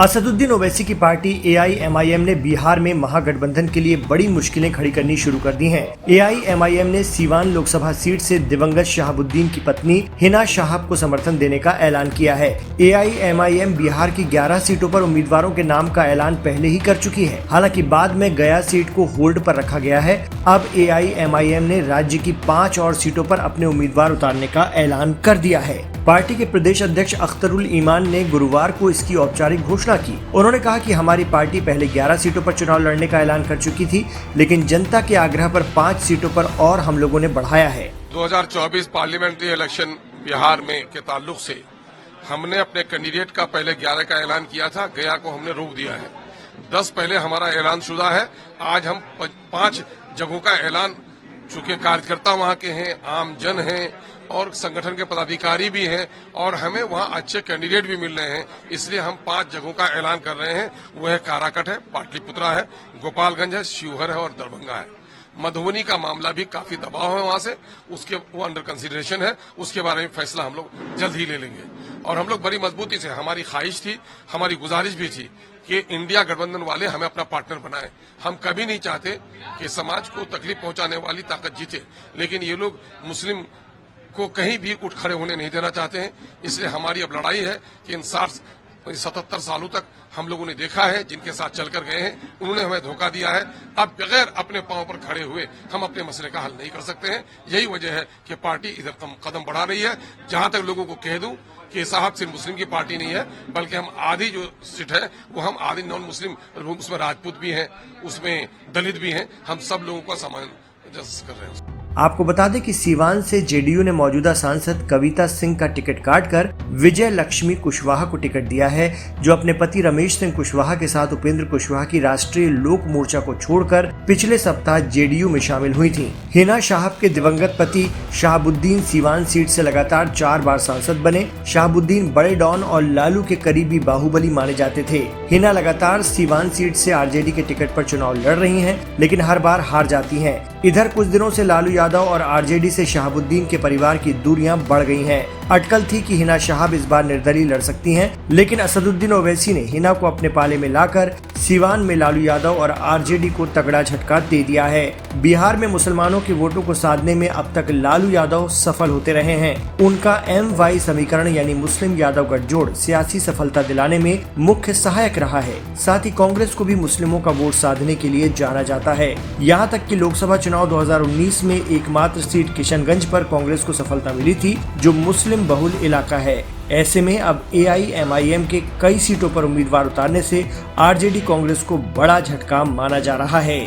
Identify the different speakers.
Speaker 1: असदुद्दीन ओवैसी की party AIMIM ने बिहार में महागठबंधन के लिए बड़ी मुश्किलें खड़ी करनी शुरू कर दी हैं। एआईएमआईएम ने सीवान लोकसभा सीट से दिवंगत शहाबुद्दीन की पत्नी हिना शाहब को समर्थन देने का ऐलान किया है। एआईएमआईएम बिहार की 11 सीटों पर उम्मीदवारों के नाम का ऐलान पहले ही कर चुकी है। हालांकि बाद में गया सीट को होल्ड पर रखा गया है। अब एआईएमआईएम ने राज्य की 5 और सीटों पर अपने उम्मीदवार उतारने का ऐलान कर दिया है। पार्टी के प्रदेश अध्यक्ष अख्तरुल ईमान ने गुरुवार को इसकी औपचारिक घोषणा की। उन्होंने कहा कि हमारी पार्टी पहले 11 सीटों पर चुनाव लड़ने का ऐलान कर चुकी थी, लेकिन जनता के आग्रह पर 5 सीटों पर और हम लोगों ने बढ़ाया है।
Speaker 2: 2024 पार्लियामेंट्री इलेक्शन बिहार में के ताल्लुक से हमने अपने कैंडिडेट का पहले 11 का ऐलान किया था, गया को हमने रोक दिया है। 10 पहले हमारा ऐलान शुदा है। आज हम 5 जगहों का ऐलान, चूंकि कार्यकर्ता वहां के हैं, आम जन हैं और संगठन के पदाधिकारी भी हैं और हमें वहां अच्छे कैंडिडेट भी मिल रहे हैं, इसलिए हम 5 जगहों का ऐलान कर रहे हैं। वो है काराकट है, पाटलिपुत्रा है, गोपालगंज है, शिवहर है और दरभंगा है। मधुबनी का मामला भी काफी दबाव है वहां से, उसके वो अंडर कंसिडरेशन है, उसके बारे में फैसला हम लोग जल्द ही ले लेंगे। और हम लोग बड़ी मजबूती से, हमारी ख्वाहिश थी, हमारी गुजारिश भी थी कि इंडिया गठबंधन वाले हमें अपना पार्टनर बनाएं। हम कभी नहीं चाहते कि समाज को तकलीफ पहुंचाने वाली ताकत जीते, लेकिन ये लोग मुस्लिम को कहीं भी उठ खड़े होने नहीं देना चाहते हैं। इसलिए हमारी अब लड़ाई है कि इन 77 सालों तक हम लोगों ने देखा है, जिनके साथ चलकर गए हैं उन्होंने हमें धोखा दिया है। अब बगैर अपने पांव पर खड़े हुए हम अपने मसले का हल नहीं कर सकते हैं। यही वजह है कि पार्टी इधर कदम बढ़ा रही है। जहां तक लोगों को कह दूं कि साहब सिर्फ मुस्लिम की पार्टी नहीं है, बल्कि हम आधी जो सीट है वो हम आधी नॉन मुस्लिम, उसमें राजपूत भी हैं, उसमें दलित भी हैं, हम सब लोगों का सामंजस्य कर रहे हैं।
Speaker 1: आपको बता दें कि सीवान से जेडीयू ने मौजूदा सांसद कविता सिंह का टिकट काटकर विजय लक्ष्मी कुशवाहा को टिकट दिया है, जो अपने पति रमेश सिंह कुशवाहा के साथ उपेंद्र कुशवाहा की राष्ट्रीय लोक मोर्चा को छोड़कर पिछले सप्ताह जेडीयू में शामिल हुई थी। हिना शाहब के दिवंगत पति शहाबुद्दीन सीवान सीट से लगातार 4 बार सांसद बने। शहाबुद्दीन बड़े डॉन और लालू के करीबी बाहुबली माने जाते थे। हिना लगातार सीवान सीट से आरजेडी के टिकट पर चुनाव लड़ रही हैं, लेकिन हर बार हार जाती हैं। इधर कुछ दिनों से लालू यादव और आरजेडी से शहाबुद्दीन के परिवार की दूरियां बढ़ गई हैं। अटकल थी कि हिना शाहब इस बार निर्दलीय लड़ सकती हैं, लेकिन असदुद्दीन ओवैसी ने हिना को अपने पाले में लाकर सीवान में लालू यादव और आरजेडी को तगड़ा झटका दे दिया है। बिहार में मुसलमानों के वोटों को साधने में अब तक लालू यादव सफल होते रहे हैं। उनका MY समीकरण यानी मुस्लिम यादव गठजोड़ सियासी सफलता दिलाने में मुख्य सहायक रहा है। साथ ही कांग्रेस को भी मुस्लिमों का वोट साधने के लिए जाना जाता है। यहाँ तक कि लोकसभा चुनाव 2019 में एकमात्र सीट किशनगंज पर कांग्रेस को सफलता मिली थी, जो मुस्लिम बहुल इलाका है। ऐसे में अब एआईएमआईएम के कई सीटों पर उम्मीदवार उतारने से आरजेडी कांग्रेस को बड़ा झटका माना जा रहा है।